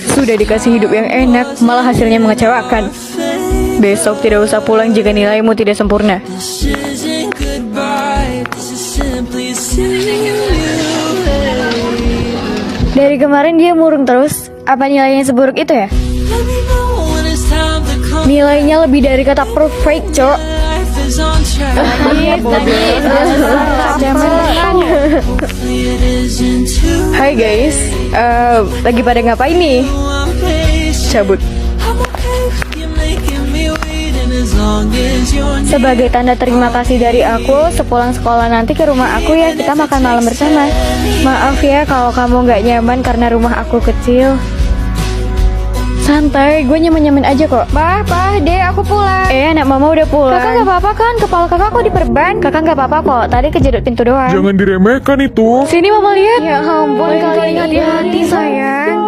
Sudah dikasih hidup yang enak, malah hasilnya mengecewakan. Besok tidak usah pulang jika nilaimu tidak sempurna. Dari kemarin dia murung terus. Apa nilainya seburuk itu ya? Nilainya lebih dari kata perfect, cok. Hai guys, lagi pada ngapain nih? Cabut. Sebagai tanda terima kasih dari aku, sepulang sekolah nanti ke rumah aku ya, kita makan malam bersama. Maaf ya kalau kamu nggak nyaman karena rumah aku kecil. Santai, gue nyaman-nyaman aja kok. Bah, deh aku pulang. Anak mama udah pulang. Kakak gak apa-apa kan? Kepala kakak kok diperban? Kakak nggak apa-apa kok, tadi kejedot pintu doang. Jangan diremehkan itu. Sini mama lihat. Ya ampun, kalian hati-hati sayang.